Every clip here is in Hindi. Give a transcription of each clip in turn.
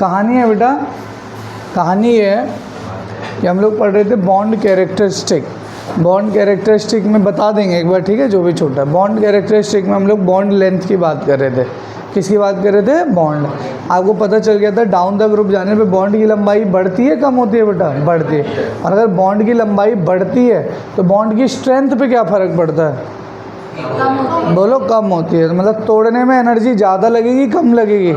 कहानी है बेटा, कहानी है कि हम लोग पढ़ रहे थे बॉन्ड कैरेक्टरिस्टिक। बॉन्ड कैरेक्टरिस्टिक में बता देंगे एक बार, ठीक है, जो भी छोटा है। बॉन्ड कैरेक्टरिस्टिक में हम लोग बॉन्ड लेंथ की बात कर रहे थे। किसकी बात कर रहे थे? बॉन्ड। आपको पता चल गया था डाउन द ग्रुप जाने पे बॉन्ड की लंबाई बढ़ती है कम होती है बेटा? बढ़ती है। और अगर बॉन्ड की लंबाई बढ़ती है तो बॉन्ड की स्ट्रेंथ पे क्या फ़र्क पड़ता है? बोलो, कम होती है। मतलब तोड़ने में एनर्जी ज़्यादा लगेगी कम लगेगी?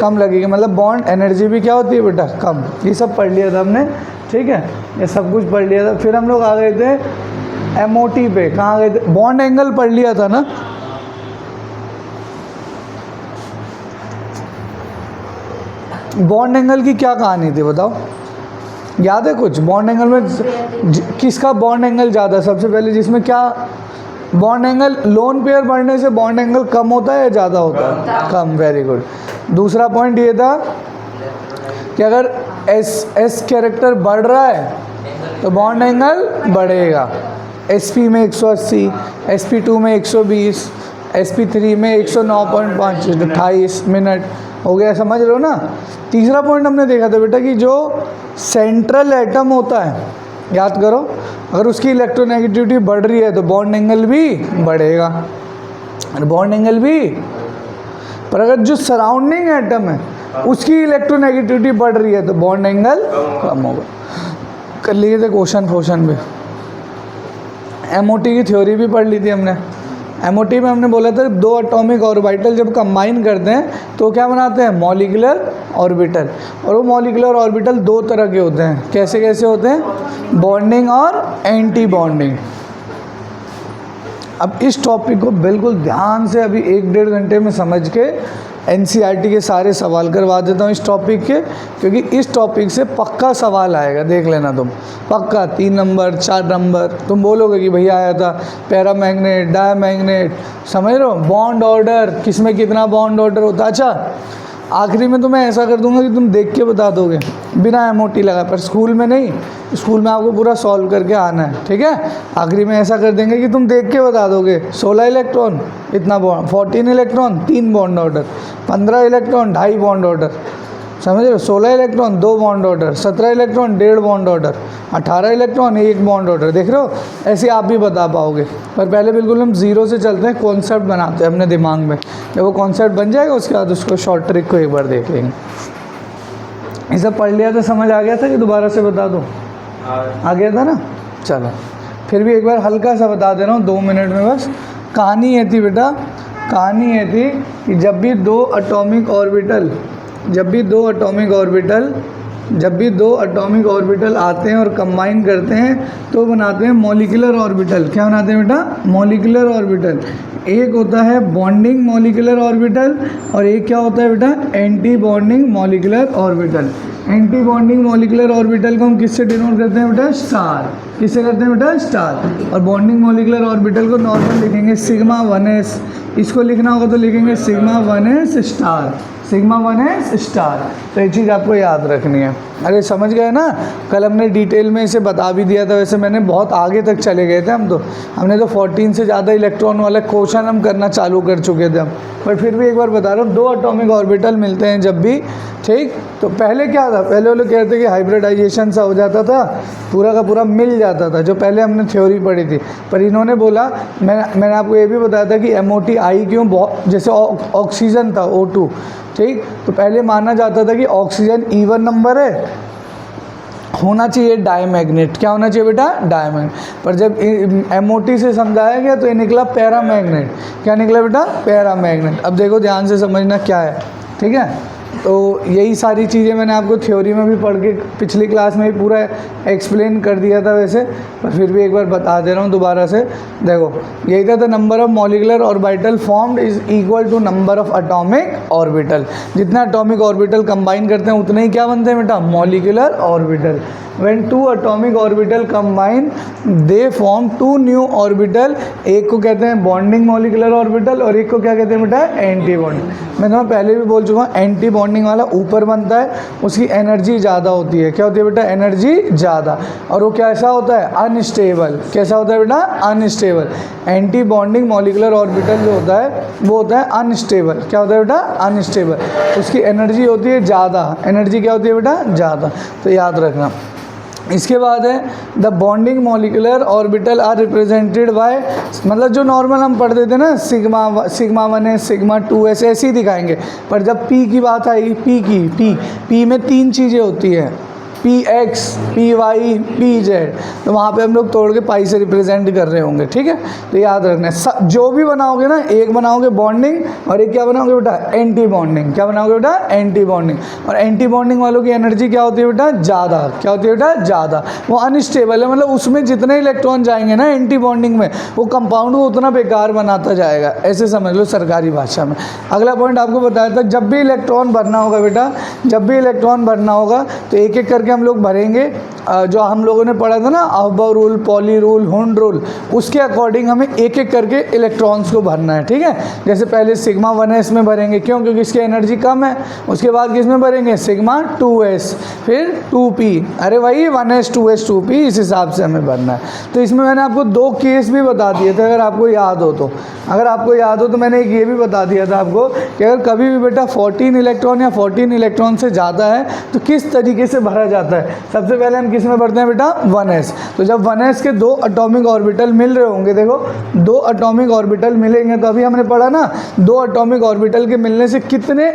कम लगेगी। मतलब बॉन्ड एनर्जी भी क्या होती है बेटा? कम। ये सब पढ़ लिया था हमने, ठीक है, ये सब कुछ पढ़ लिया था। फिर हम लोग आ गए थे एमओटी पे। कहाँ गए थे? बॉन्ड एंगल पढ़ लिया था ना। बॉन्ड एंगल की क्या कहानी थी बताओ, याद है कुछ? बॉन्ड एंगल में किसका बॉन्ड एंगल ज़्यादा? सबसे पहले जिसमें क्या बॉन्ड एंगल, लोन पेयर बढ़ने से बॉन्ड एंगल कम होता है या ज़्यादा होता है? कम। Very good. दूसरा पॉइंट ये था कि अगर एस कैरेक्टर बढ़ रहा है तो बॉन्ड एंगल बढ़ेगा। sp में 180, sp2 में 120, sp3 में 109.5, 28 मिनट हो गया, समझ लो ना। तीसरा पॉइंट हमने देखा था बेटा कि जो सेंट्रल एटम होता है, याद करो, अगर उसकी इलेक्ट्रोनेगेटिविटी बढ़ रही है तो बॉन्ड एंगल भी बढ़ेगा, बॉन्ड एंगल भी। पर अगर जो सराउंडिंग एटम है उसकी इलेक्ट्रोनेगेटिविटी बढ़ रही है तो बॉन्ड एंगल कम होगा। कर लिए थे क्वेश्चन भी। एमओटी की थ्योरी भी पढ़ ली थी हमने। एमओटी में हमने बोला था दो एटॉमिक ऑर्बिटल जब कंबाइन करते हैं तो क्या बनाते हैं? Molecular orbital. और वो मॉलिक्यूलर ऑर्बिटल दो तरह के होते हैं। कैसे कैसे होते हैं? बॉन्डिंग और एंटी बॉन्डिंग। अब इस टॉपिक को बिल्कुल ध्यान से अभी 1-1.5 घंटे में समझ के एनसीईआरटी के सारे सवाल करवा देता हूँ इस टॉपिक के, क्योंकि इस टॉपिक से पक्का सवाल आएगा, देख लेना तुम, पक्का 3 नंबर 4 नंबर। तुम बोलोगे कि भैया आया था पैरा मैग्नेट, डाया मैग्नेट, समझ रहे हो, बॉन्ड ऑर्डर, किस में कितना बॉन्ड ऑर्डर होता है। अच्छा, आखिरी में तो मैं ऐसा कर दूंगा कि तुम देख के बता दोगे बिना एमओटी लगा, पर स्कूल में नहीं, स्कूल में आपको पूरा सॉल्व करके आना है, ठीक है। आखिरी में ऐसा कर देंगे कि तुम देख के बता दोगे 16 इलेक्ट्रॉन इतना bond, 14 electron 3 bond order, 15 electron 2.5 bond order, समझ रहे हो, 16 electron 2 bond order, 17 electron 1.5 bond order, 18 electron 1 bond order. देख रहे हो, ऐसे आप भी बता पाओगे। पर पहले बिल्कुल हम जीरो से चलते हैं, कॉन्सेप्ट बनाते हैं अपने दिमाग में। जब वो कॉन्सेप्ट बन जाएगा उसके बाद उसको शॉर्ट ट्रिक को एक बार देख लेंगे। ये सब पढ़ लिया था, समझ आ गया था कि दोबारा से बता दो? आ गया था ना। चलो फिर भी एक बार हल्का सा बता दे रहा हूँ 2 मिनट में बस। कहानी ये थी बेटा, कहानी ये थी कि जब भी दो एटॉमिक ऑर्बिटल आते हैं और कंबाइन करते हैं तो बनाते हैं मॉलिक्यूलर ऑर्बिटल। क्या बनाते हैं बेटा? Molecular orbital. एक होता है बॉन्डिंग मॉलिक्यूलर ऑर्बिटल और एक क्या होता है बेटा? Anti bonding molecular orbital. Anti bonding molecular orbital को हम किससे डिनोट करते हैं बेटा? स्टार। किससे करते हैं बेटा? स्टार। और बॉन्डिंग मॉलिक्यूलर ऑर्बिटल को नॉर्मल लिखेंगे सिग्मा 1s। इसको लिखना होगा तो लिखेंगे sigma 1s star, sigma 1s star. तो ये चीज़ आपको याद रखनी है। अरे समझ गए ना, कल हमने डिटेल में इसे बता भी दिया था। वैसे मैंने बहुत आगे तक चले गए थे हमने तो 14 से ज़्यादा इलेक्ट्रॉन वाला क्वेश्चन हम करना चालू कर चुके थे हम। पर फिर भी एक बार बता रहा हूँ, दो एटॉमिक ऑर्बिटल मिलते हैं जब भी, ठीक, तो पहले क्या था? पहले वो लोग कहते कि हाइब्रिडाइजेशन सा हो जाता था, पूरा का पूरा मिल जाता था, जो पहले हमने थ्योरी पढ़ी थी। पर इन्होंने बोला, मैंने आपको ये भी बताया था कि एमओटी आई क्यों, बहुत जैसे ऑक्सीजन था O2, ठीक, तो पहले माना जाता था कि ऑक्सीजन इवन नंबर है, होना चाहिए डायमैग्नेट। क्या होना चाहिए बेटा? डायमैग्नेट। पर जब एमओटी से समझाया गया तो ये निकला पैरामैग्नेट। क्या निकला बेटा? पैरामैग्नेट। अब देखो ध्यान से समझना क्या है, ठीक है। तो यही सारी चीज़ें मैंने आपको थ्योरी में भी पढ़ के पिछली क्लास में भी पूरा एक्सप्लेन कर दिया था वैसे, पर फिर भी एक बार बता दे रहा हूँ दोबारा से। देखो यही था, the number of molecular orbital formed is equal to number of atomic orbital. जितना एटॉमिक ऑर्बिटल कंबाइन करते हैं उतने ही क्या बनते हैं बेटा? Molecular orbital. When two atomic orbital combine they form two new orbital, एक को कहते हैं बॉन्डिंग मॉलिक्यूलर ऑर्बिटल और एक को क्या कहते हैं बेटा, एंटी बॉन्डिंग। मैं तुम्हें पहले भी बोल चुका हूँ, एंटी बॉन्डिंग वाला ऊपर बनता है, उसकी एनर्जी ज़्यादा होती है। क्या होती है बेटा, एनर्जी ज़्यादा, और वो कैसा होता है, अनस्टेबल। कैसा होता है बेटा, unstable. Anti bonding molecular orbital जो होता है वो होता है अनस्टेबल। क्या होता है बेटा, अनस्टेबल। उसकी एनर्जी होती है ज़्यादा। एनर्जी क्या होती है बेटा, ज़्यादा, तो याद रखना। इसके बाद है the bonding molecular orbital are represented by, मतलब जो नॉर्मल हम पढ़ते थे ना, सिग्मा 1s, सिग्मा 2s, ऐसे ही दिखाएंगे। पर जब पी की बात आई, पी में 3 चीज़ें होती हैं, px, py, pz, तो वहाँ पे हम लोग तोड़ के पाई से रिप्रेजेंट कर रहे होंगे। ठीक है, तो याद रखना जो भी बनाओगे ना, एक बनाओगे बॉन्डिंग और एक क्या बनाओगे बेटा, एंटी बॉन्डिंग। क्या बनाओगे बेटा, एंटी बॉन्डिंग। और एंटी बॉन्डिंग वालों की एनर्जी क्या होती है बेटा, ज़्यादा। क्या होती है बेटा, ज़्यादा। वो अनस्टेबल है, मतलब उसमें जितने इलेक्ट्रॉन जाएंगे ना एंटी बॉन्डिंग में, वो कंपाउंड को उतना बेकार बनाता जाएगा, ऐसे समझ लो सरकारी भाषा में। अगला पॉइंट आपको बताया था, जब भी इलेक्ट्रॉन भरना होगा बेटा, जब भी इलेक्ट्रॉन भरना होगा तो एक एक करके हम लोग भरेंगे। जो हम लोगों ने पढ़ा था ना, Aufbau rule, Pauli rule, Hund rule, उसके अकॉर्डिंग हमें एक एक करके इलेक्ट्रॉन्स को भरना है। ठीक है, जैसे पहले सिग्मा 1s में भरेंगे, क्यों, क्योंकि इसकी एनर्जी कम है। उसके बाद किस में भरेंगे, सिग्मा 2s, फिर 2p, अरे वही 1s 2s 2p, इस हिसाब से हमें भरना है। तो इसमें मैंने आपको 2 केस भी बता दिए थे, अगर आपको याद हो तो। अगर आपको याद हो तो मैंने एक ये भी बता दिया था आपको कि अगर कभी भी बेटा 14 इलेक्ट्रॉन या 14 इलेक्ट्रॉन से ज़्यादा है तो किस तरीके से भरा जाता है। सबसे पहले हम किस में भरते हैं बेटा, 1s। तो जब 1s के 2 एटॉमिक ऑर्बिटल मिल रहे होंगे, देखो 2 एटॉमिक ऑर्बिटल मिलेंगे, तो अभी हमने पढ़ा ना 2 एटॉमिक ऑर्बिटल के मिलने से कितने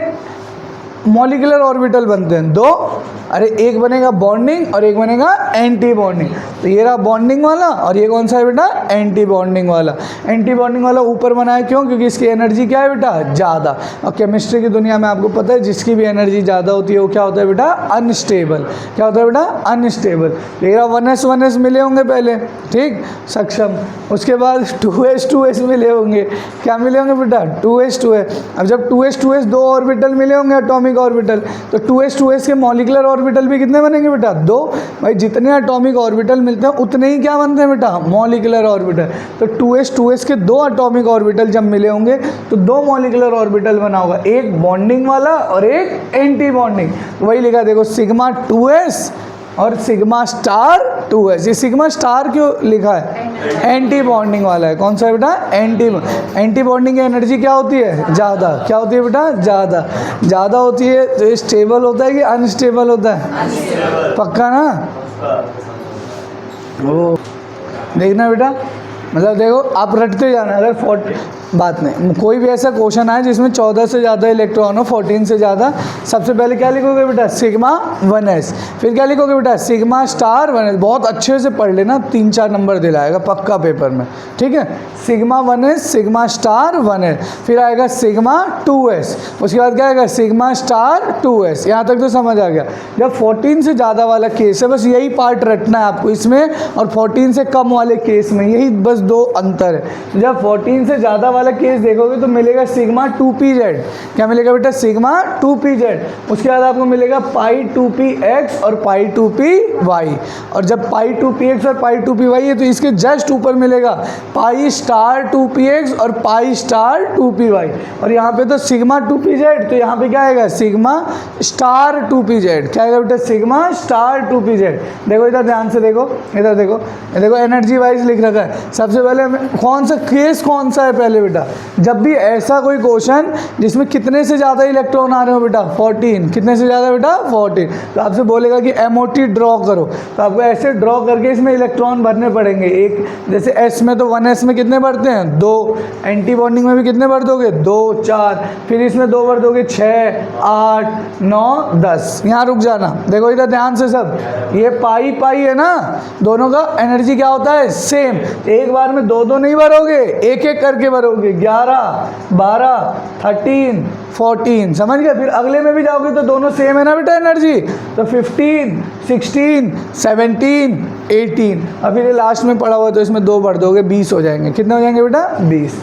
मॉलिक्यूलर ऑर्बिटल बनते हैं, 2। अरे एक बनेगा बॉन्डिंग और एक बनेगा एंटी बॉन्डिंग। तो ये रहा बॉन्डिंग वाला और ये कौन सा है बेटा, एंटी बॉन्डिंग वाला। एंटी बॉन्डिंग वाला ऊपर बना है, क्यों, क्योंकि इसकी एनर्जी क्या है बेटा, ज़्यादा। और केमिस्ट्री की दुनिया में आपको पता है जिसकी भी एनर्जी ज़्यादा होती है वो क्या होता है बेटा, अनस्टेबल। क्या होता है बेटा, अनस्टेबल। ये रहा 1s मिले होंगे पहले, ठीक, सक्षम। उसके बाद 2s मिले होंगे। क्या मिले होंगे बेटा, 2s। अब जब 2s 2 ऑर्बिटल मिले होंगे एटॉमिक ऑर्बिटल, तो 2s के मॉलिक्यूलर ऑर्बिटल भी कितने बनेंगे बेटा, 2। भाई जितने एटॉमिक ऑर्बिटल मिलते हैं उतने ही क्या बनते हैं बेटा, मॉलिक्यूलर ऑर्बिटल। तो 2s के 2 एटॉमिक ऑर्बिटल जब मिले होंगे तो 2 मॉलिक्यूलर ऑर्बिटल बना होगा, एक बॉन्डिंग वाला और एक एंटी बॉन्डिंग। तो वही लिखा देखो, सिग्मा 2s और सिग्मा स्टार 2s। ये सिग्मा स्टार क्यों लिखा है, एंटी बॉन्डिंग वाला है। कौन सा है बेटा, एंटी बॉन्डिंग की एनर्जी क्या होती है, ज़्यादा। क्या होती है बेटा, ज़्यादा होती है। तो ये स्टेबल होता है कि अनस्टेबल होता है, पक्का ना। वो देखना बेटा, मतलब देखो आप रटते जाना। अगर बात नहीं, कोई भी ऐसा क्वेश्चन आए जिसमें 14 से ज़्यादा इलेक्ट्रॉन हो, 14 से ज़्यादा, सबसे पहले क्या लिखोगे बेटा, सिग्मा 1s। फिर क्या लिखोगे बेटा, सिग्मा स्टार 1s। बहुत अच्छे से पढ़ लेना, 3-4 नंबर दिलाएगा पक्का पेपर में। ठीक है, sigma 1s, sigma star 1s, फिर आएगा सिग्मा 2s, उसके बाद क्या आएगा, सिग्मा स्टार 2s। यहाँ तक तो समझ आ गया। जब 14 से ज़्यादा वाला केस है, बस यही पार्ट रटना है आपको इसमें, और 14 से कम वाले केस में यही बस 2 अंतर है। जब 14 से ज़्यादा वाला केस देखोगे तो मिलेगा सिग्मा 2pz। क्या मिलेगा बेटा, सिग्मा 2pz। उसके बाद आपको मिलेगा पाई 2px और पाई 2py। और जब पाई 2px और पाई 2py है तो इसके जस्ट ऊपर मिलेगा पाई स्टार 2px और पाई स्टार 2py। और यहाँ पे तो सिग्मा 2pz, तो यहाँ पे क्या आएगा, सिग्मा स्टार 2pz। क्या आएगा बेटा, सिग्मा स्टार 2pz। देखो इधर ध्यान से देखो, इधर देखो, देखो एनर्जी वाइज लिख रखा है। सबसे पहले हमें कौन सा केस कौन सा है पहले बेटा, जब भी ऐसा कोई क्वेश्चन जिसमें कितने से ज़्यादा इलेक्ट्रॉन आ रहे हो बेटा, 14। कितने से ज़्यादा बेटा, 14। तो आपसे बोलेगा कि MOT ड्रॉ करो, तो आपको ऐसे ड्रॉ करके इसमें इलेक्ट्रॉन भरने पड़ेंगे। एक जैसे S में तो 1s में कितने भरते हैं, 2। एंटी बॉन्डिंग में भी कितने भर दोगे, 2, 4। फिर इसमें 2 भर दोगे, 6, 8, 9, 10। यहाँ रुक जाना, देखो इधर ध्यान से सब, ये पाई है ना, दोनों का एनर्जी क्या होता है, सेम। एक बार में 2 नहीं भरोगे, एक एक करके भरोगे, 11, 12, 13, 14, समझ गए। फिर अगले में भी जाओगे तो दोनों सेम है ना बेटा एनर्जी, तो 15, 16, 17, 18। और फिर ये लास्ट में पड़ा हुआ तो इसमें 2 भर दोगे, 20 हो जाएंगे। कितने हो जाएंगे बेटा, 20।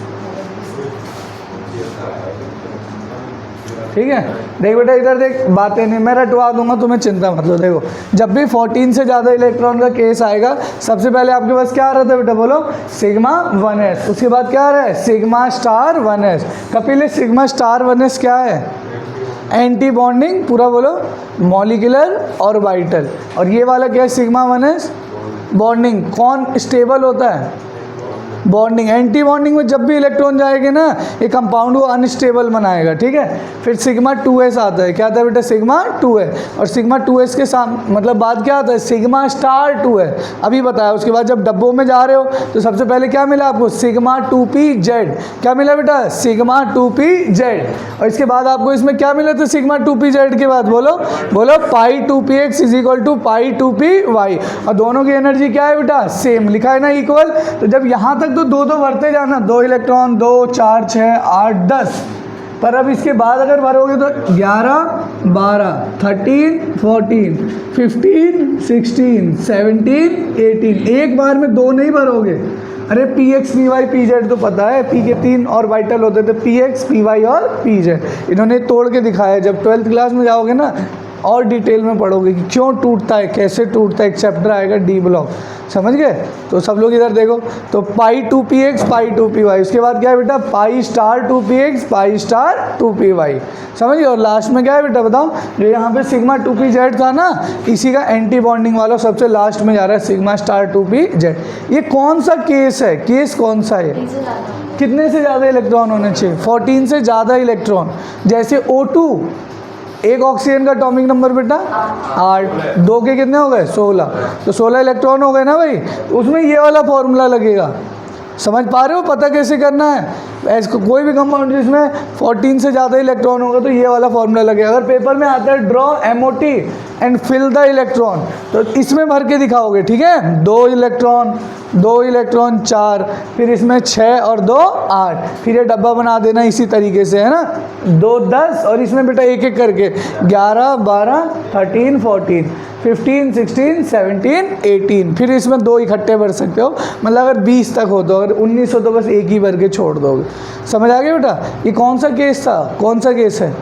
ठीक है। देख बेटा इधर देख, बातें नहीं मैं रटवा दूंगा, तुम्हें चिंता मत लो। देखो जब भी 14 से ज़्यादा इलेक्ट्रॉन का केस आएगा, सबसे पहले आपके पास क्या आ रहा था बेटा, बोलो सिग्मा 1s। उसके बाद क्या आ रहा है, sigma star 1s। Kapil sigma star 1s क्या है, एंटी बॉन्डिंग, पूरा बोलो मॉलिक्यूलर ऑर्बिटल। और ये वाला क्या है, सिग्मा 1s बॉन्डिंग। कौन स्टेबल होता है, बॉन्डिंग। एंटी बॉन्डिंग में जब भी इलेक्ट्रॉन जाएंगे ना, ये कंपाउंड को अनस्टेबल बनाएगा, ठीक है। फिर सिग्मा 2s आता है, क्या आता है बेटा, सिग्मा 2s। और सिग्मा 2s के साथ मतलब बाद क्या आता है, सिग्मा स्टार 2s, अभी बताया। उसके बाद जब डब्बों में जा रहे हो तो सबसे पहले क्या मिला आपको, सिग्मा 2pz। क्या मिला बेटा, सिग्मा 2pz। और इसके बाद आपको इसमें क्या मिला था, सिग्मा 2pz के बाद बोलो बोलो pi 2px is equal to pi 2py। और दोनों की एनर्जी क्या है बेटा, सेम, लिखा है ना इक्वल। तो जब यहाँ तक तो दो भरते जाना, 2 इलेक्ट्रॉन, 2 4 6 8 10। पर अब इसके बाद अगर भरोगे तो 11 12 13 14 15 16 17 18। एक बार में 2 नहीं भरोगे। अरे px py pz तो पता है, p के 3 ऑर्बिटल होते थे, px py और pz। इन्होंने तोड़ के दिखाया है। जब 12th क्लास में जाओगे ना और डिटेल में पढ़ोगे कि क्यों टूटता है, कैसे टूटता है, एक चैप्टर आएगा डी ब्लॉक, समझ गए। तो सब लोग इधर देखो, तो पाई 2px पाई 2py। उसके बाद क्या है बेटा, पाई स्टार 2px पाई स्टार 2py, समझिए। और लास्ट में क्या है बेटा बताओ, जो यहाँ पे सिग्मा 2pz था ना, इसी का एंटी बॉन्डिंग वाला सबसे लास्ट में जा रहा है, सिग्मा स्टार 2pz। ये कौन सा केस है, केस कौन सा है, कितने से ज़्यादा इलेक्ट्रॉन होने चाहिए, 14 से ज़्यादा इलेक्ट्रॉन। जैसे O2, एक ऑक्सीजन का एटॉमिक नंबर बेटा 8, 2 के कितने हो गए 16, तो 16 इलेक्ट्रॉन हो गए ना भाई। उसमें ये वाला फॉर्मूला लगेगा, समझ पा रहे हो, पता कैसे करना है। ऐसे कोई भी कंपाउंड जिसमें 14 से ज़्यादा इलेक्ट्रॉन होगा तो ये वाला फॉर्मूला लगेगा। अगर पेपर में आता है draw MOT and fill the electron, तो इसमें भर के दिखाओगे, ठीक है। 2 इलेक्ट्रॉन 2 इलेक्ट्रॉन 4, फिर इसमें 6 और 2 8, फिर ये डब्बा बना देना इसी तरीके से, है ना। 2 10 और इसमें बेटा एक एक करके 11 12 13 14 15 16 17 18, फिर इसमें 2 इकट्ठे भर सकते हो। मतलब अगर 20 तक हो तो, अगर 19 हो तो बस एक ही भर के छोड़ दोगे। समझ आ गया बेटा। ये कौन सा केस था, कौन सा केस है,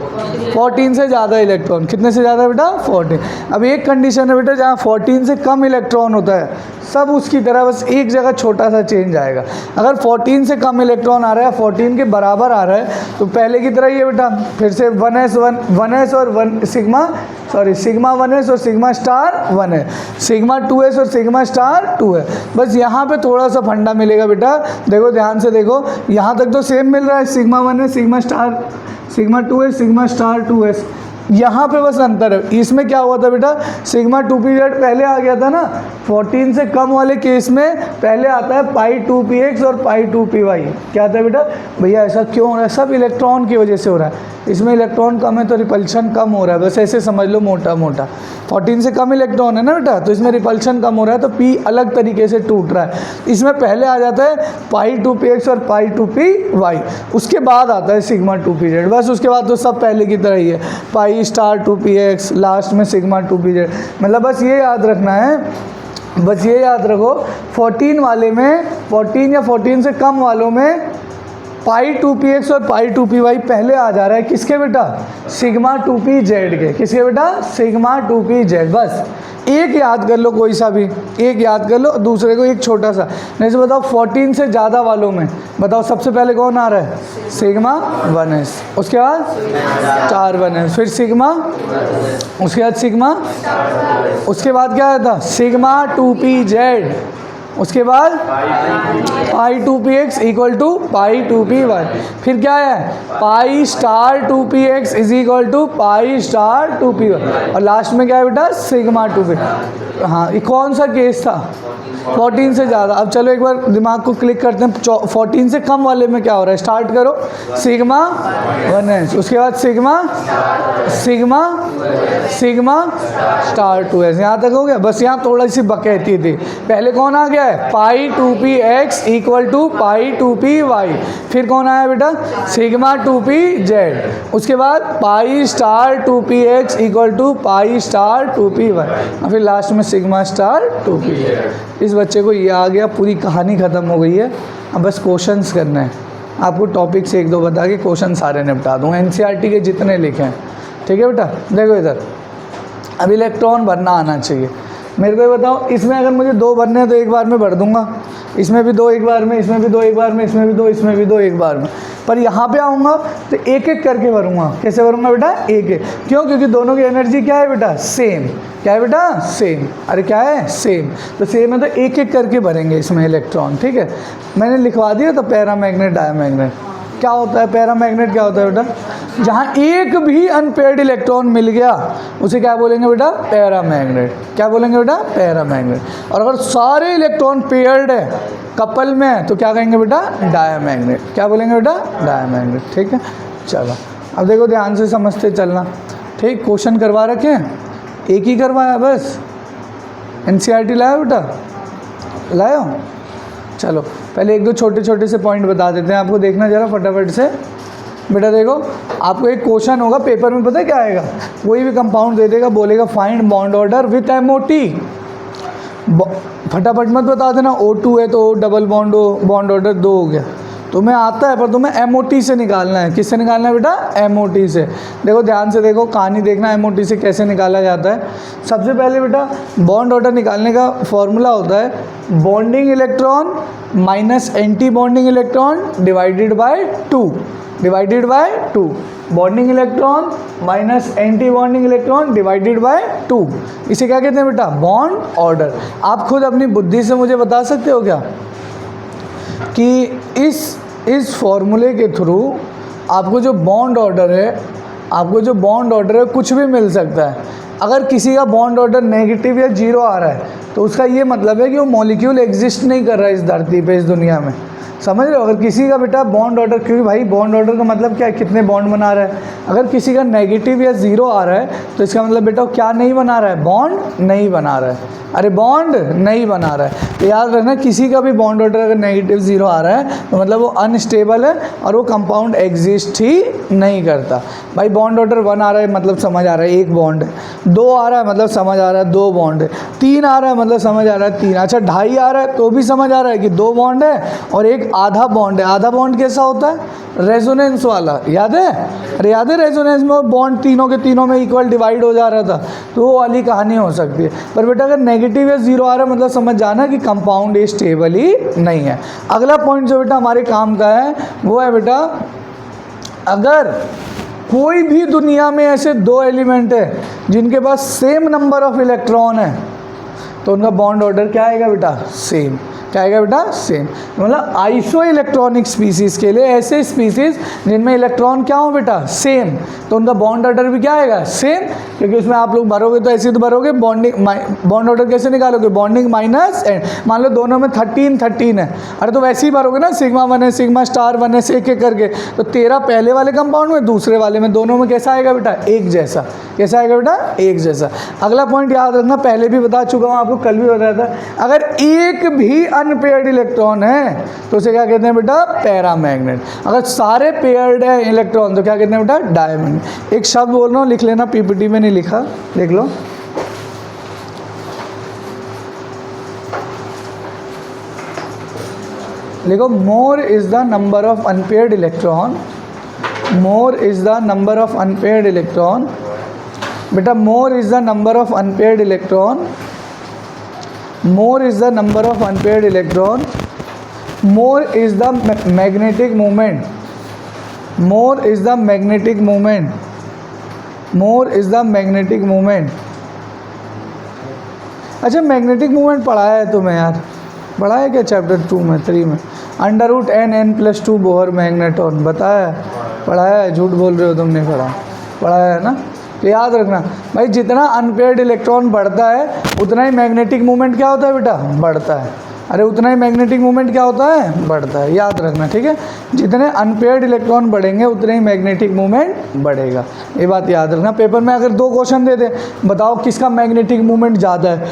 14 से ज़्यादा इलेक्ट्रॉन। कितने से ज़्यादा बेटा, 14। अब एक कंडीशन है बेटा, जहाँ 14 से कम इलेक्ट्रॉन होता है, सब उसकी तरह, बस एक जगह छोटा सा चेंज आएगा। अगर 14 से कम इलेक्ट्रॉन आ रहा है, 14 के बराबर आ रहा है, तो पहले की तरह ही है बेटा, फिर से 1s और सिग्मा 1s और सिग्मा स्टार 1 है, सिग्मा 2s और सिग्मा स्टार 2 है। बस यहाँ पे थोड़ा सा फंडा मिलेगा बेटा, देखो ध्यान से देखो, यहाँ तक तो सेम मिल रहा है, सिग्मा 1 है सिग्मा स्टार, सिग्मा 2 है सिग्मा स्टार 2s। यहाँ पे बस अंतर है। इसमें क्या हुआ था बेटा, सिग्मा 2pz पहले आ गया था ना, 14 से कम वाले केस में पहले आता है पाई 2px और पाई 2py। क्या आता है बेटा, भैया ऐसा क्यों हो रहा है, सब इलेक्ट्रॉन की वजह से हो रहा है। इसमें इलेक्ट्रॉन कम है तो रिपल्शन कम हो रहा है, बस ऐसे समझ लो मोटा मोटा। 14 से कम इलेक्ट्रॉन है ना बेटा, तो इसमें रिपल्शन कम हो रहा है, तो p अलग तरीके से टूट रहा है। इसमें पहले आ जाता है पाई 2px और पाई 2py, उसके बाद आता है सिग्मा 2pz। बस उसके बाद तो सब पहले की तरह ही है, पाई स्टार 2px, लास्ट में सिग्मा 2pz। मतलब बस ये याद रखना है, बस ये याद रखो, 14 वाले में, 14 या 14 से कम वालों में पाई 2px और पाई 2py पहले आ जा रहा है, किसके बेटा, सिग्मा 2pz के। किसके बेटा, सिग्मा 2pz। बस एक याद कर लो, कोई सा भी एक याद कर लो, दूसरे को एक छोटा सा। जैसे बताओ 14 से ज़्यादा वालों में बताओ सबसे पहले कौन आ रहा है, सिग्मा 1s, उसके बाद स्टार 1s, फिर सिग्मा, उसके बाद सिग्मा, उसके बाद क्या आता, सिग्मा 2pz, उसके बाद पाई 2px equal to pi 2py, फिर क्या है, pi star 2px is equal to pi star 2py, और लास्ट में क्या है बेटा, सिग्मा 2p। हाँ, ये कौन सा केस था, 14 से ज़्यादा। अब चलो एक बार दिमाग को क्लिक करते हैं, 14 से कम वाले में क्या हो रहा है, स्टार्ट करो, सिग्मा 1s, उसके बाद sigma sigma sigma star 2s, यहाँ तक हो गया। बस यहाँ थोड़ी सी बकैती थी, पहले कौन आ गया है, पाई 2px equal to pi 2py, फिर कौन आया बेटा, सिग्मा 2pz, उसके बाद pi star 2px equal to pi star 2py, और फिर लास्ट में सिग्मा स्टार 2pz। इस बच्चे को ये आ गया, पूरी कहानी ख़त्म हो गई है। अब बस क्वेश्चंस करना है। आपको टॉपिक से एक दो बता के क्वेश्चन सारे निपटा दूँगा, एनसीईआरटी के जितने लिखे हैं। ठीक है बेटा, देखो इधर अब इलेक्ट्रॉन भरना आना चाहिए। मेरे को ये बताओ, इसमें अगर मुझे 2 भरने हैं तो एक बार में भर दूंगा, इसमें भी 2 एक बार में, इसमें भी 2 एक बार में, इसमें भी 2, इसमें भी 2 एक बार में। पर यहाँ पे आऊँगा तो एक एक करके भरूँगा। कैसे भरूँगा बेटा? एक एक। क्यों? क्योंकि दोनों की एनर्जी क्या है बेटा? सेम। क्या है बेटा? सेम। अरे क्या है? सेम। तो सेम है तो एक एक करके भरेंगे इसमें इलेक्ट्रॉन। ठीक है, मैंने लिखवा दिया। तो पैरामैग्नेट, डायमैग्नेट क्या होता है? पैरामैग्नेट क्या होता है बेटा? जहाँ एक भी अनपेयर्ड इलेक्ट्रॉन मिल गया उसे क्या बोलेंगे बेटा? पैरामैग्नेट। क्या बोलेंगे बेटा? पैरामैग्नेट। और अगर सारे इलेक्ट्रॉन पेयर्ड है, कपल में है, तो क्या कहेंगे बेटा? डायमैग्नेट। क्या बोलेंगे बेटा? डायमैग्नेट। ठीक है, चलो अब देखो ध्यान से समझते चलना। ठीक, क्वेश्चन करवा रखे हैं, एक ही करवाया बस। एनसीईआरटी लाया बेटा? लाया? चलो पहले एक दो छोटे छोटे से पॉइंट बता देते हैं आपको, देखना ज़रा फटाफट से। बेटा देखो, आपको एक क्वेश्चन होगा पेपर में, पता है क्या आएगा? कोई भी कंपाउंड दे देगा, बोलेगा find bond order with MOT। फटाफट मत बता देना O2 है तो डबल बॉन्ड ऑर्डर 2 हो गया। तुम्हें आता है पर तुम्हें MOT से निकालना है। किससे निकालना है बेटा? MOT से। देखो ध्यान से देखो, कहानी देखना MOT से कैसे निकाला जाता है। सबसे पहले बेटा बॉन्ड ऑर्डर निकालने का फॉर्मूला होता है bonding electron minus anti bonding electron divided by 2। Divided by 2। Bonding electron minus anti bonding electron divided by 2। इसे क्या कहते हैं बेटा? Bond order. आप खुद अपनी बुद्धि से मुझे बता सकते हो क्या कि इस फॉर्मूले के थ्रू आपको जो बॉन्ड ऑर्डर है, कुछ भी मिल सकता है। अगर किसी का बॉन्ड ऑर्डर नेगेटिव या 0 आ रहा है तो उसका ये मतलब है कि वो मॉलिक्यूल एग्जिस्ट नहीं कर रहा है इस धरती पे, इस दुनिया में। समझ रहे हो? अगर किसी का बेटा बॉन्ड ऑर्डर, क्योंकि भाई बॉन्ड ऑर्डर का मतलब क्या है? कितने बॉन्ड बना रहा है। अगर किसी का नेगेटिव या 0 आ रहा है तो इसका मतलब बेटा क्या नहीं बना रहा है? बॉन्ड नहीं बना रहा है। अरे बॉन्ड नहीं बना रहा है। तो याद रखना, किसी का भी बॉन्ड ऑर्डर अगर नेगेटिव 0 आ रहा है तो मतलब वो अनस्टेबल है और वो कंपाउंड एग्जिस्ट ही नहीं करता। भाई बॉन्ड ऑर्डर 1 आ रहा है मतलब समझ आ रहा है 1 बॉन्ड है, 2 आ रहा है मतलब समझ आ रहा है 2 बॉन्ड है, 3 आ रहा है मतलब समझ आ रहा है 3। अच्छा 2.5 आ रहा है तो भी समझ आ रहा है कि 2 बॉन्ड है और एक आधा बॉन्ड है। आधा बॉन्ड कैसा होता है? रेजोनेंस वाला, याद है? अरे याद है रेजोनेंस में बॉन्ड तीनों के तीनों में इक्वल डिवाइड हो जा रहा था, तो वो वाली कहानी हो सकती है। पर बेटा अगर नेगेटिव या 0 आ रहा है मतलब समझ जाना कि कंपाउंड ये स्टेबल ही नहीं है। अगला पॉइंट जो बेटा हमारे काम का है वो है बेटा, अगर कोई भी दुनिया में ऐसे 2 एलिमेंट है जिनके पास सेम नंबर ऑफ इलेक्ट्रॉन है तो उनका बॉन्ड ऑर्डर क्या आएगा बेटा? सेम। क्या आएगा बेटा? सेम। मतलब आइसो इलेक्ट्रॉनिक स्पीसीज़ के लिए, ऐसे स्पीसीज़ जिनमें इलेक्ट्रॉन क्या हो बेटा? सेम, तो उनका बॉन्ड ऑर्डर भी क्या आएगा? सेम। क्योंकि उसमें आप लोग भरोगे तो ऐसे तो भरोगे बॉन्ड ऑर्डर कैसे निकालोगे? Bonding minus and. मान लो दोनों में 13 है, अरे तो वैसे ही भरोगे ना, सिग्मा 1 है, सिग्मा स्टार 1 है, एक एक करके। तो 13 पहले वाले कंपाउंड में, दूसरे वाले में, दोनों में कैसा आएगा बेटा? एक जैसा। कैसा आएगा बेटा? एक जैसा। अगला पॉइंट याद रखना, पहले भी बता चुका हूँ आपको, कल भी बताया था, अगर एक भी अनपेयर्ड इलेक्ट्रॉन है तो उसे क्या कहते हैं बेटा? पैरामैग्नेट। अगर सारे पेयर्ड है इलेक्ट्रॉन तो क्या कहते हैं बेटा? डायमैग्नेट। एक शब्द बोल रहा हूँ, लिख लेना, पीपीटी में नहीं लिखा, देख लो। देखो, more is the number of unpaired electron. More is the number of unpaired electron. बेटा more is the number of unpaired electron. More is the number of unpaired electron. More is the magnetic moment. More is the magnetic moment. More is the magnetic moment. अच्छा मैग्नेटिक मूवमेंट पढ़ाया है तुम्हें यार? पढ़ाया क्या चैप्टर 2 में, 3 में? √n(n+2) बोहर मैग्नेटॉन बताया है? पढ़ाया है? झूठ बोल रहे हो, तुमने पढ़ाया है ना? तो याद रखना भाई, जितना अनपेयर्ड इलेक्ट्रॉन बढ़ता है उतना ही मैग्नेटिक मूवमेंट क्या होता है बेटा? बढ़ता है। अरे उतना ही मैग्नेटिक मूवमेंट क्या होता है? बढ़ता है। याद रखना, ठीक है? जितने अनपेयर्ड इलेक्ट्रॉन बढ़ेंगे उतने ही मैग्नेटिक मूवमेंट बढ़ेगा। ये बात याद रखना। पेपर में अगर 2 क्वेश्चन दे दे, बताओ किसका मैग्नेटिक मूवमेंट ज़्यादा है,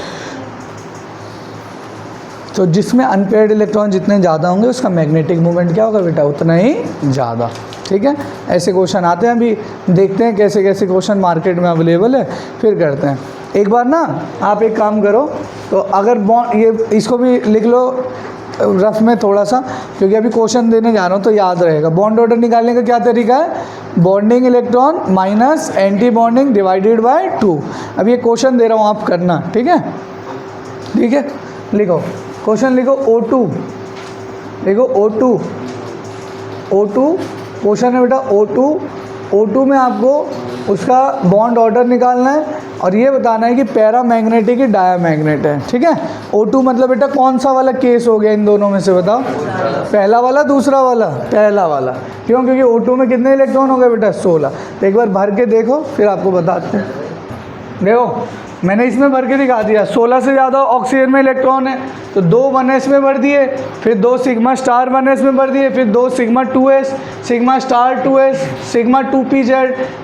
तो जिसमें अनपेयर्ड इलेक्ट्रॉन जितने ज़्यादा होंगे उसका मैग्नेटिक मूवमेंट क्या होगा बेटा? उतना ही ज़्यादा। ठीक है? ऐसे क्वेश्चन आते हैं, अभी देखते हैं कैसे कैसे क्वेश्चन मार्केट में अवेलेबल है, फिर करते हैं। एक बार ना आप एक काम करो, तो अगर बॉन्ड, ये इसको भी लिख लो, रफ में थोड़ा सा, क्योंकि अभी क्वेश्चन देने जा रहा हूँ तो याद रहेगा। बॉन्ड ऑर्डर निकालने का क्या तरीका है, bonding electron minus anti bonding divided by 2। अब ये क्वेश्चन दे रहा हूँ आप करना, ठीक है, ठीक है। लिखो क्वेश्चन, लिखो O2, लिखो O2 क्वेश्चन है बेटा O2 में आपको उसका बॉन्ड ऑर्डर निकालना है और ये बताना है कि पैरामैग्नेटिक की डायामैग्नेट है, ठीक है। O2 मतलब बेटा कौन सा वाला केस हो गया इन दोनों में से, बताओ, पहला वाला दूसरा वाला, पहला वाला। क्यों, क्योंकि O2 में कितने इलेक्ट्रॉन हो गए बेटा 16। तो एक बार भर के देखो फिर आपको बताते हैं। देखो मैंने इसमें भर के दिखा दिया, 16 से ज़्यादा ऑक्सीजन में इलेक्ट्रॉन है तो 2 1s में भर दिए, फिर 2 सिग्मा स्टार 1s में भर दिए, फिर 2 sigma 2s, sigma star 2s, sigma 2pz,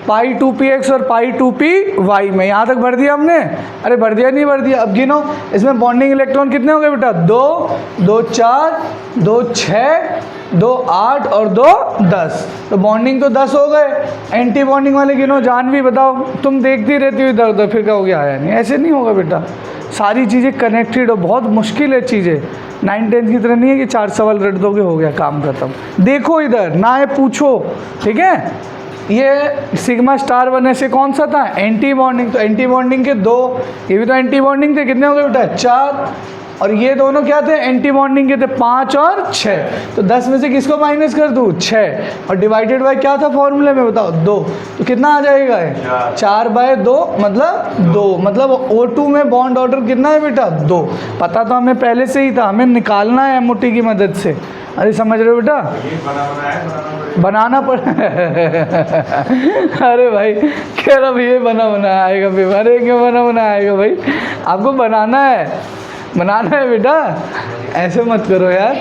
पाई 2px और पाई 2py में। यहाँ तक भर दिया हमने, अरे भर दिया नहीं भर दिया। अब गिनो इसमें बॉन्डिंग इलेक्ट्रॉन कितने हो गए बेटा, 2 2 4 2 6 2 8 और 2 10। तो बॉन्डिंग तो 10 हो गए। एंटी बॉन्डिंग वाले गिनो, जान भी बताओ, तुम देखती रहती हो इधर उधर, फिर कहोगे आया नहीं, ऐसे नहीं होगा बेटा। सारी चीज़ें कनेक्टेड हो, बहुत मुश्किल है चीज़ें। 9 10 की तरह नहीं है कि 4 सवाल रट दोगे हो गया काम खत्म। देखो इधर ना है पूछो, ठीक है। ये सिग्मा स्टार 1s से कौन सा था, एंटी बॉन्डिंग, तो एंटी बॉन्डिंग के 2, ये भी तो एंटी बॉन्डिंग थे, कितने हो गए बेटा 4। और ये दोनों क्या थे, एंटी बॉन्डिंग के थे 5 और 6। तो 10 में से किसको माइनस कर दूँ, 6, और डिवाइडेड बाय क्या था फॉर्मूले में बताओ, 2। तो कितना आ जाएगा है 4/2, मतलब 2। मतलब O2 में बॉन्ड ऑर्डर कितना है बेटा 2। पता तो हमें पहले से ही था, हमें निकालना है MOT की मदद से। अरे समझ रहे हो बेटा, बनाना पड़ अरे भाई कह रहा भैया बना बनाया आएगा पेपर, अरे क्यों बना बनाया आएगा भाई, आपको बनाना है बेटा, ऐसे मत करो यार।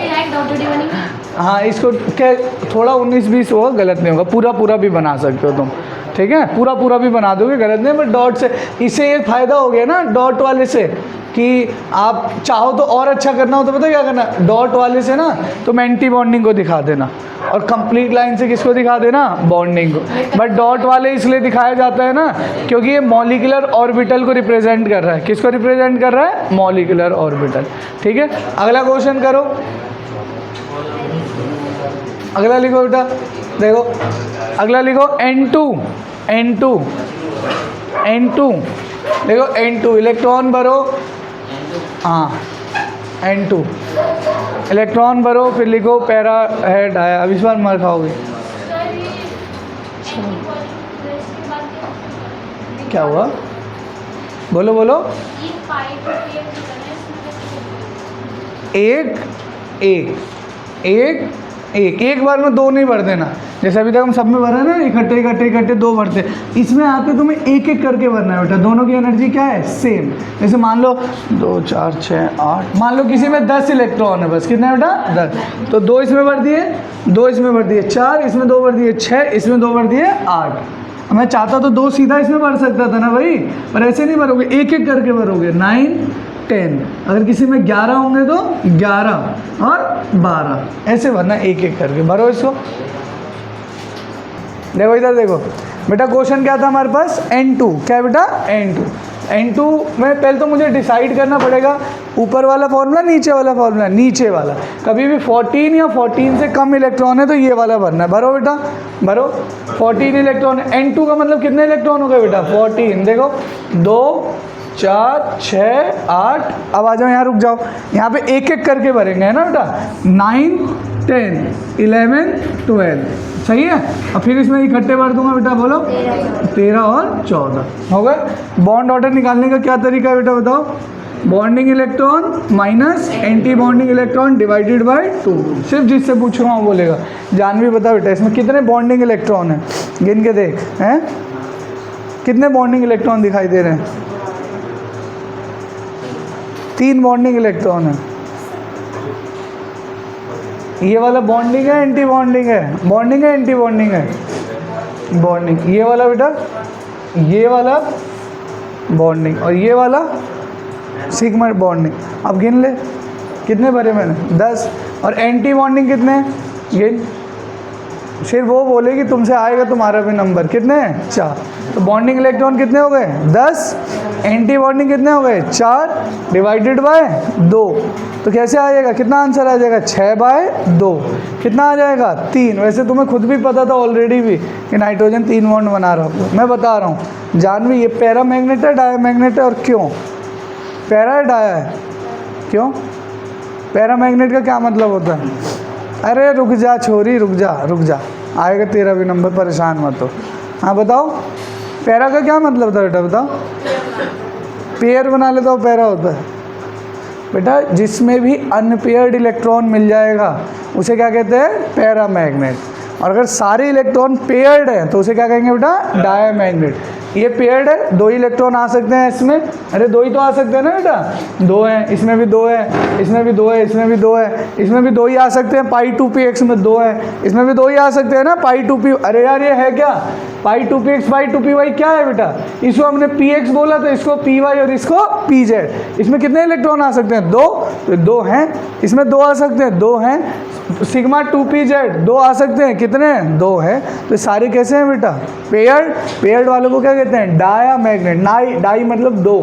हाँ इसको क्या थोड़ा 19-20 होगा, गलत नहीं होगा, पूरा भी बना सकते हो तुम, ठीक है, पूरा भी बना दोगे, गलत नहीं। बट डॉट से इससे ये फ़ायदा हो गया ना डॉट वाले से, कि आप चाहो तो और अच्छा करना हो तो पता क्या करना, डॉट वाले से ना तुम एंटी बॉन्डिंग को दिखा देना और कंप्लीट लाइन से किसको दिखा देना, बॉन्डिंग को। बट डॉट वाले इसलिए दिखाया जाता है ना क्योंकि ये मॉलिक्यूलर ऑर्बिटल को रिप्रेजेंट कर रहा है। किसको रिप्रेजेंट कर रहा है, मॉलिक्यूलर ऑर्बिटल, ठीक है। अगला क्वेश्चन करो, अगला लिखो बेटा, देखो अगला लिखो N2 देखो N2 इलेक्ट्रॉन भरो, हाँ N2 इलेक्ट्रॉन भरो, फिर लिखो पैरा हेड आया। अब इस बार मार खाओगे, क्या हुआ, बोलो बोलो। एक बार में 2 नहीं भर देना, जैसे अभी तक हम सब में भरा ना, इकट्ठे 2 भरते। इसमें आके तुम्हें एक करके भरना है बेटा, दोनों की एनर्जी क्या है, सेम। जैसे मान लो 2 4 6 8, मान लो किसी में 10 इलेक्ट्रॉन है, बस कितना है बेटा 10, तो 2 इसमें भर दिए, 2 इसमें भर दिए, 4 इसमें 2 भर दिए, 6 इसमें 2 भर दिए, 8। मैं चाहता तो 2 सीधा इसमें भर सकता था ना भाई, पर ऐसे नहीं भरोगे, एक करके भरोगे। 9 10, अगर किसी में 11 होंगे तो 11 और 12 ऐसे भरना, एक करके भरो इसको। देखो इधर देखो बेटा, क्वेश्चन क्या था हमारे पास, N2, क्या है बेटा N2 में पहले तो मुझे डिसाइड करना पड़ेगा ऊपर वाला फॉर्मूला नीचे वाला फॉर्मूला। नीचे वाला कभी भी 14 या 14 से कम इलेक्ट्रॉन है तो ये वाला भरना है। भरो बेटा भरो, 14 इलेक्ट्रॉन है, N2 का मतलब कितने इलेक्ट्रॉन हो गए बेटा 14। देखो 2 4 6 8, अब आ जाओ यहाँ, रुक जाओ, यहाँ पे एक करके भरेंगे, है ना बेटा। 9 10 11 12, सही है। अब फिर इसमें इकट्ठे भर दूंगा बेटा, बोलो 13 और 14 हो गए। बॉन्ड ऑर्डर निकालने का क्या तरीका है बेटा बताओ, bonding electron minus anti bonding electron divided by 2। सिर्फ जिससे पूछूंगा वो बोलेगा। जानवी बता बेटा, इसमें कितने बॉन्डिंग इलेक्ट्रॉन है, गिन के देख, हैं कितने बॉन्डिंग इलेक्ट्रॉन दिखाई दे रहे हैं, 3 बॉन्डिंग इलेक्ट्रॉन है। ये वाला बॉन्डिंग है एंटी बॉन्डिंग है, बॉन्डिंग है एंटी बॉन्डिंग है, बॉन्डिंग। ये वाला बेटा, ये वाला बॉन्डिंग और ये वाला सिग्मा बॉन्डिंग। अब गिन ले कितने भरे मैंने, 10। और एंटी बॉन्डिंग कितने, गिन फिर वो बोलेगी तुमसे आएगा तुम्हारा भी नंबर, कितने हैं 4। तो बॉन्डिंग इलेक्ट्रॉन कितने हो गए 10, एंटी बॉन्डिंग कितने हो गए 4 डिवाइडेड बाय 2। तो कैसे आ जाएगा, कितना आंसर आ जाएगा 6/2। कितना आ जाएगा 3। वैसे तुम्हें खुद भी पता था ऑलरेडी भी कि नाइट्रोजन 3 बॉन्ड बना रहा हूँ। मैं बता रहा हूँ जानवी, ये पैरा मैग्नेट है डाया मैग्नेट है, और क्यों पैरा है डाया है, क्यों पैरा मैग्नेट का क्या मतलब होता है? अरे रुक जा छोरी, रुक जा, आएगा तेरा भी नंबर, परेशान मत हो। हाँ बताओ, पैरा का क्या मतलब था बेटा, बताओ। पेयर बना लेता हूँ, पैरा होता है बेटा जिसमें भी अनपेयर्ड इलेक्ट्रॉन मिल जाएगा उसे क्या कहते हैं, पैरा मैग्नेट। और अगर सारे इलेक्ट्रॉन पेयर्ड हैं तो उसे क्या कहेंगे बेटा, डाया मैग्नेट। ये पेयर्ड है, 2 इलेक्ट्रॉन आ सकते हैं इसमें, अरे 2 ही तो आ सकते हैं ना बेटा, 2 हैं, इसमें भी 2 है, इसमें भी 2 है, इसमें भी 2 है, इसमें भी 2 ही आ सकते हैं, π2px में 2 है, इसमें भी 2 ही आ सकते हैं ना, π2p। अरे यार ये है क्या, π2px π2py क्या है बेटा, इसको हमने px बोला तो इसको py और इसको pz। इसमें कितने इलेक्ट्रॉन आ सकते हैं 2, तो 2 हैं, इसमें 2 आ सकते हैं 2 हैं, सिग्मा 2pz 2 आ सकते हैं, कितने 2 है। तो सारे कैसे हैं बेटा, पेयर्ड वालों को क्या कहते हैं, डाया मैग्नेट। डाई मतलब 2,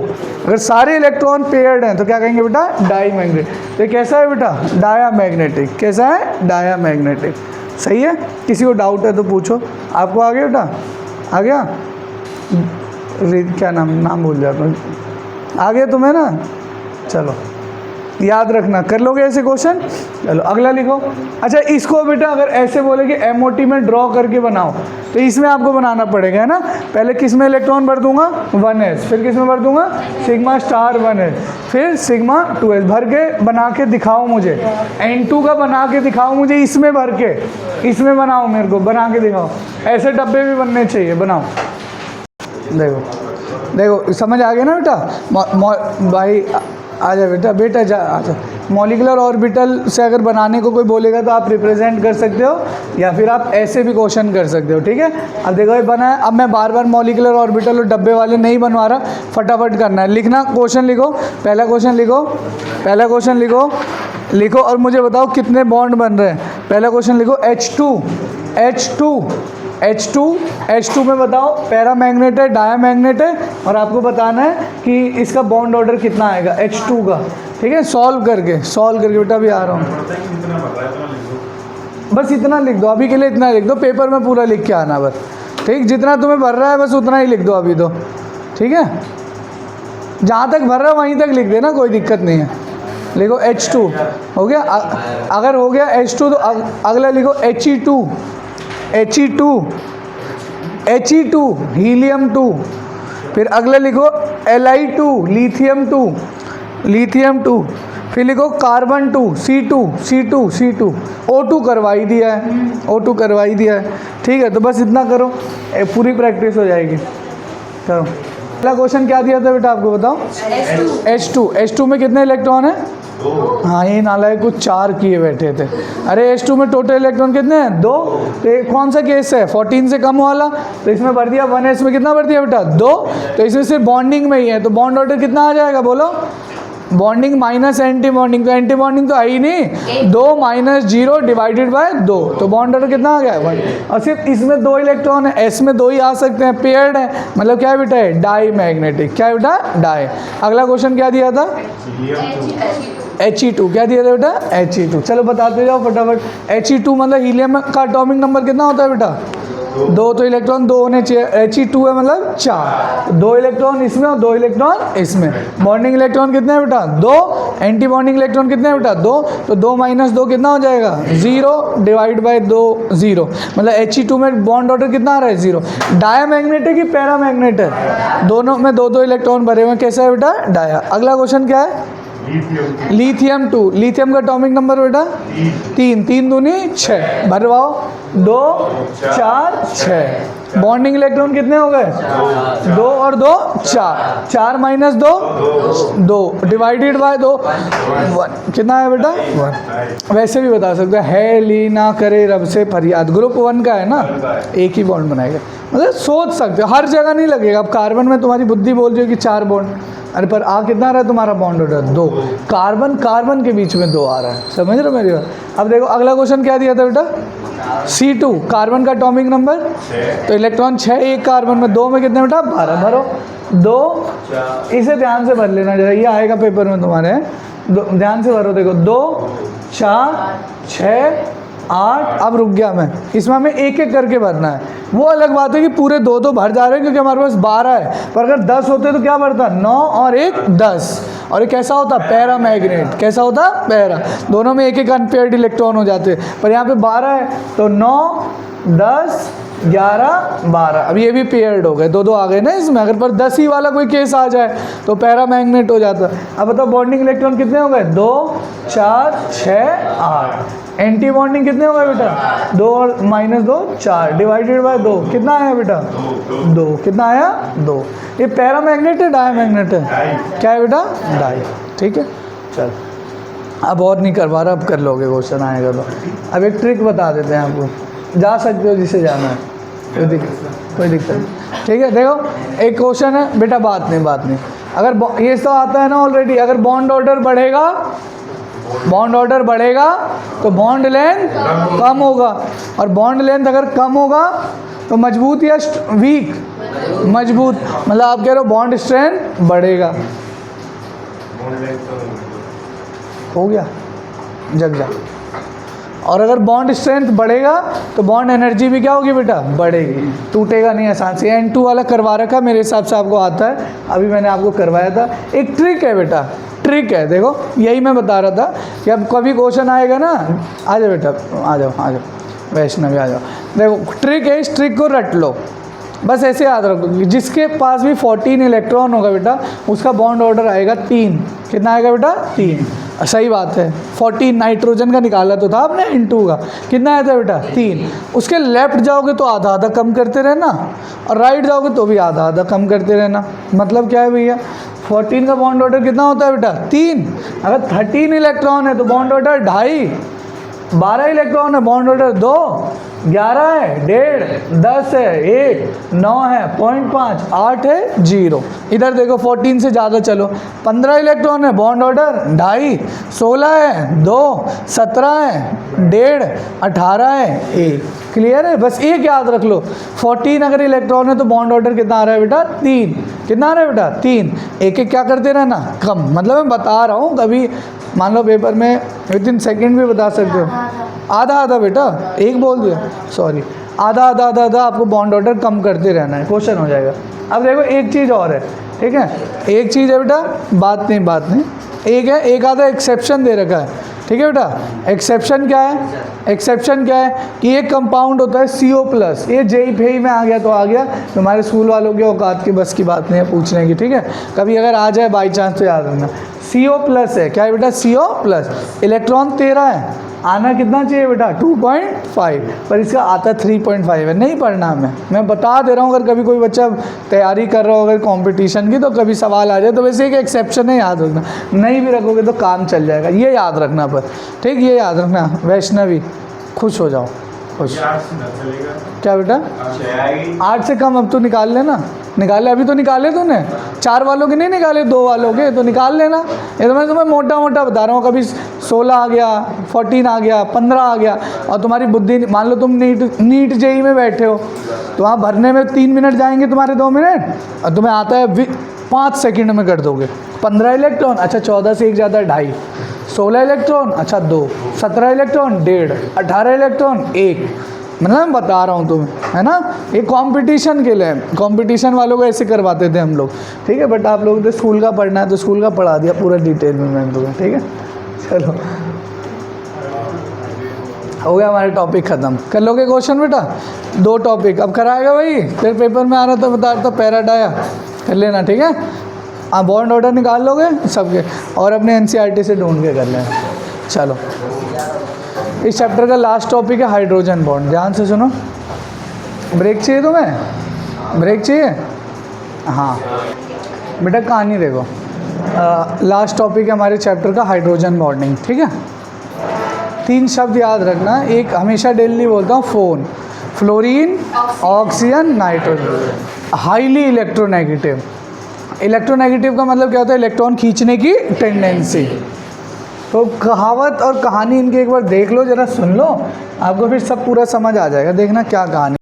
अगर सारे इलेक्ट्रॉन पेयर्ड हैं तो क्या कहेंगे बेटा, डाई मैग्नेट। तो कैसा है बेटा, डाया मैग्नेटिक। कैसा है, डाया मैग्नेटिक। सही है, किसी को डाउट है तो पूछो। आपको आ गया बेटा, आ गया, क्या नाम भूल जाता हूँ, आ गया तुम्हें ना, चलो याद रखना, कर लोगे ऐसे क्वेश्चन। चलो अगला लिखो। अच्छा इसको बेटा अगर ऐसे बोले कि एमओटी में ड्रॉ करके बनाओ तो इसमें आपको बनाना पड़ेगा, है ना। पहले किस में इलेक्ट्रॉन भर दूंगा 1s, फिर किस में भर दूंगा सिग्मा स्टार 1s, फिर सिग्मा 2s भर के बना के दिखाओ मुझे। n2 का बना के दिखाओ मुझे, इसमें भर के, इसमें बनाओ, मेरे को बना के दिखाओ। ऐसे डब्बे भी बनने चाहिए, बनाओ। देखो समझ आ गया ना बेटा। भाई आ जा बेटा जा, आजा। मॉलिकुलर ऑर्बिटल से अगर बनाने को कोई बोलेगा तो आप रिप्रेजेंट कर सकते हो, या फिर आप ऐसे भी क्वेश्चन कर सकते हो, ठीक है। अब देखो ये बना है, अब मैं बार बार मॉलिकुलर ऑर्बिटल और डब्बे वाले नहीं बनवा रहा, फटाफट करना है। लिखना, क्वेश्चन लिखो, पहला क्वेश्चन लिखो और मुझे बताओ कितने बॉन्ड बन रहे हैं। पहला क्वेश्चन लिखो H2 में बताओ पैरा मैग्नेट है डाया मैग्नेट है, और आपको बताना है कि इसका बॉन्ड ऑर्डर कितना आएगा H2 का, ठीक है। सॉल्व करके बेटा भी आ रहा हूँ, बस इतना लिख दो अभी के लिए, इतना लिख दो, पेपर में पूरा लिख के आना बस, ठीक। जितना तुम्हें भर रहा है बस उतना ही लिख दो अभी तो, ठीक है। जहाँ तक भर रहा है वहीं तक लिख देना, कोई दिक्कत नहीं है। लिखो H2 हो गया। अगर हो गया H2 तो अगला लिखो He2 हीलियम 2, फिर अगला लिखो Li2 लिथियम 2, फिर लिखो कार्बन 2 C2 O2 करवाई दिया है, ठीक है। तो बस इतना करो, पूरी प्रैक्टिस हो जाएगी। करो। पहला क्वेश्चन क्या दिया था बेटा, आपको बताओ। H2 में कितने इलेक्ट्रॉन है? हाँ, ये नालायक कुछ 4 किए बैठे थे। अरे H2 में टोटल इलेक्ट्रॉन कितने हैं 2। तो ये कौन सा केस है 14 से कम वाला, तो इसमें भर दिया 1s में कितना भर दिया बेटा 2। तो इसमें सिर्फ बॉन्डिंग में ही है, तो बॉन्ड ऑर्डर कितना आ जाएगा बोलो, बॉन्डिंग माइनस एंटी बॉन्डिंग, तो एंटी बॉन्डिंग तो है ही नहीं, 2 - 0 डिवाइडेड बाय 2, तो बॉन्ड ऑर्डर कितना आ गया 1। और सिर्फ इसमें 2 इलेक्ट्रॉन है, एस में 2 ही आ सकते हैं, पेयर्ड है, मतलब क्या है बेटा है डाई मैग्नेटिक। क्या है बेटा डाई। अगला क्वेश्चन क्या दिया था He2, क्या दिया था बेटा He2। चलो बताते जाओ फटाफट। He2 मतलब हीलियम का एटॉमिक नंबर कितना होता है बेटा 2, तो इलेक्ट्रॉन 2 होने चाहिए। He2 है मतलब 4, 2 इलेक्ट्रॉन इसमें और 2 इलेक्ट्रॉन इसमें। बॉन्डिंग इलेक्ट्रॉन कितने हैं बेटा 2, एंटी बॉन्डिंग इलेक्ट्रॉन कितने हैं बेटा 2, तो 2 - 2 कितना हो जाएगा 0 डिवाइड बाय 2 0, मतलब He2 में बॉन्ड ऑर्डर कितना आ रहा है 0। डाया मैग्नेट है कि पैरा मैग्नेट है, दोनों में 2 इलेक्ट्रॉन भरे हुए हैं। कैसा है बेटा डाया। अगला क्वेश्चन क्या है लिथियम 2, लिथियम का एटॉमिक नंबर बेटा 3 दूनी 6, भरवाओ 2 4 6। बॉन्डिंग इलेक्ट्रॉन कितने हो गए 2 और 2 4, 4 - 2 डिवाइडेड बाय 2 1, कितना है बेटा 1। वैसे भी बता सकते है ली ना करे रब से फरियाद, ग्रुप 1 का है ना, एक ही बॉन्ड बनाएगा, मतलब सोच सकते हो, हर जगह नहीं लगेगा। अब कार्बन में तुम्हारी बुद्धि बोल रही हो कि 4 बॉन्ड, अरे पर आ कितना आ रहा है तुम्हारा बॉन्ड ऑर्डर 2, कार्बन कार्बन के बीच में 2 आ रहा है, समझ रहे हो मेरी बात। अब देखो अगला क्वेश्चन क्या दिया था बेटा, C2 कार्बन का एटॉमिक नंबर, तो इलेक्ट्रॉन 6, एक कार्बन में 2 में कितने बेटा 12, भरो 2, इसे ध्यान से भर लेना जरा, ये आएगा पेपर में तुम्हारे, ध्यान से भरो, देखो 2 4 6 8, अब रुक गया मैं, इसमें हमें एक एक करके भरना है। वो अलग बात है कि पूरे 2 तो भर जा रहे हैं क्योंकि हमारे पास 12 है, पर अगर 10 होते तो क्या भरता, 9 और 1 10, और ये कैसा होता पैरा मैग्नेट, कैसा होता पैरा, दोनों में एक एक अनपेयर्ड इलेक्ट्रॉन हो जाते, पर यहाँ पे 12 है तो 9 10 11 12, अब ये भी पेयर्ड हो गए, 2 आ गए ना इसमें। अगर पर 10 ही वाला कोई केस आ जाए तो पैरा मैग्नेट हो जाता। अब बताओ बॉन्डिंग इलेक्ट्रॉन कितने हो गए, 2 4 6 8, एंटी बॉन्डिंग कितने हो गए बेटा, 2 और -2 4, डिवाइडेड बाय 2 कितना आया बेटा 2, कितना आया 2। ये पैरा मैग्नेट है डाया मैग्नेट है, क्या है बेटा डाई, ठीक है। चल अब और नहीं करवा रहा, अब कर लोगे क्वेश्चन आएगा तो। अब एक ट्रिक बता देते हैं आपको, जा सकते हो जिसे जाना है, कोई दिक्कत नहीं, ठीक है। देखो एक क्वेश्चन है बेटा, बात नहीं, अगर ये तो आता है ना ऑलरेडी, अगर बॉन्ड ऑर्डर बढ़ेगा तो बॉन्ड लेंथ कम होगा, और बॉन्ड लेंथ अगर कम होगा तो मजबूत या वीक, मजबूत, मतलब आप कह रहे हो बॉन्ड स्ट्रेंथ बढ़ेगा, हो गया जग जा। और अगर बॉन्ड स्ट्रेंथ बढ़ेगा तो बॉन्ड एनर्जी भी क्या होगी बेटा, बढ़ेगी, टूटेगा नहीं आसान से। N2 वाला करवा रखा मेरे हिसाब से आपको आता है, अभी मैंने आपको करवाया था। एक ट्रिक है बेटा, ट्रिक है, देखो यही मैं बता रहा था कि अब कभी क्वेश्चन आएगा ना, आ जाओ बेटा, आ जाओ वैष्णवी आ जाओ, देखो ट्रिक है, इस ट्रिक को रट लो, बस ऐसे याद रखो, जिसके पास भी 14 इलेक्ट्रॉन होगा बेटा उसका बॉन्ड ऑर्डर आएगा 3, कितना आएगा बेटा 3, सही बात है। 14 नाइट्रोजन का निकाला तो था आपने, N2 का कितना आया था बेटा 3, उसके लेफ्ट जाओगे तो आधा आधा कम करते रहना, और राइट जाओगे तो भी आधा आधा कम करते रहना। मतलब क्या है भैया, 14 का बॉन्ड ऑर्डर कितना होता है बेटा 3, अगर 13 इलेक्ट्रॉन है तो बॉन्ड ऑर्डर 2.5, 12 इलेक्ट्रॉन है बॉन्ड ऑर्डर 2, 11 है 1.5, 10 है 1, 9 है 0.5, 8 है 0। इधर देखो 14 से ज़्यादा चलो, 15 इलेक्ट्रॉन है बॉन्ड ऑर्डर 2.5, 16 है 2, 17 है 1.5, 18 है 1। क्लियर है, बस एक याद रख लो, 14 अगर इलेक्ट्रॉन है तो बॉन्ड ऑर्डर कितना आ रहा है बेटा 3, कितना आ रहा है बेटा 3, एक एक क्या करते रहना कम। मतलब मैं बता रहा हूँ, कभी मान लो पेपर में विदिन सेकंड भी बता सकते हो, आधा आधा बेटा, एक बोल दिया सॉरी, आधा आपको बॉन्ड ऑर्डर कम करते रहना है, क्वेश्चन हो जाएगा। अब देखो एक चीज़ और है, ठीक है, एक चीज़ है बेटा, बात नहीं, एक आधा एक्सेप्शन दे रखा है, ठीक है बेटा। एक्सेप्शन क्या है कि एक कंपाउंड होता है CO+, ये JEE में आ गया तो आ गया, तुम्हारे स्कूल वालों के औकात की बस की बात नहीं है पूछने की, ठीक है। कभी अगर आ जाए बाई चांस तो याद रखना, CO+ है, क्या है बेटा CO+, इलेक्ट्रॉन 13 है, आना कितना चाहिए बेटा 2.5, पर इसका आता 3.5 है। नहीं पढ़ना मैं बता दे रहा हूँ, अगर कभी कोई बच्चा तैयारी कर रहा हो अगर कंपटीशन की तो कभी सवाल आ जाए तो वैसे एक एक्सेप्शन है, याद रखना, नहीं भी रखोगे तो काम चल जाएगा, ये याद रखना। पर ठीक, ये याद रखना। वैष्णवी खुश हो जाओ, खुश क्या बेटा 8 से कम, अब तो निकाल लेना, निकाले अभी तो निकाले तूने, 4 वालों के नहीं निकाले, 2 वालों के तो निकाल लेना। ये तो मैं तुम्हें मोटा बता रहा हूँ, कभी 16 आ गया, 14 आ गया, 15 आ गया, और तुम्हारी बुद्धि, मान लो तुम नीट JEE में बैठे हो तो वहाँ भरने में 3 मिनट जाएंगे तुम्हारे, 2 मिनट, और तुम्हें आता है 5 सेकंड में कर दोगे। 15 इलेक्ट्रॉन, अच्छा 14 से एक ज़्यादा 2.5, 16 इलेक्ट्रॉन, अच्छा 2, 17 इलेक्ट्रॉन 1.5, 18 इलेक्ट्रॉन 1। मतलब मैं बता रहा हूँ तुम्हें, है ना, ये कंपटीशन के लिए, कंपटीशन वालों को ऐसे करवाते थे हम लोग, ठीक है। बट आप लोग तो स्कूल का पढ़ना है तो स्कूल का पढ़ा दिया पूरा डिटेल में मैंने तुम्हें, ठीक है। चलो हो गया हमारे टॉपिक ख़त्म, कर लोगे क्वेश्चन बेटा, 2 टॉपिक अब कराएगा भाई, फिर पेपर में आ रहा था बता रहा था पैराडाया, कर लेना, ठीक है। आप बॉन्ड ऑर्डर निकाल लोगे सबके, और अपने NCERT से ढूंढ के कर लेना। चलो इस चैप्टर का लास्ट टॉपिक है हाइड्रोजन बॉन्ड, ध्यान से सुनो। ब्रेक चाहिए तुम्हें, ब्रेक चाहिए, हाँ बेटा कहानी देखो, लास्ट टॉपिक है हमारे चैप्टर का हाइड्रोजन बॉन्डिंग, ठीक है। 3 शब्द याद रखना, एक हमेशा डेली बोलता हूँ, phone, fluorine, oxygen, nitrogen, highly electronegative, electronegative का मतलब क्या होता है, इलेक्ट्रॉन खींचने की टेंडेंसी। तो कहावत और कहानी इनकी एक बार देख लो, ज़रा सुन लो, आपको फिर सब पूरा समझ आ जाएगा। देखना क्या कहानी।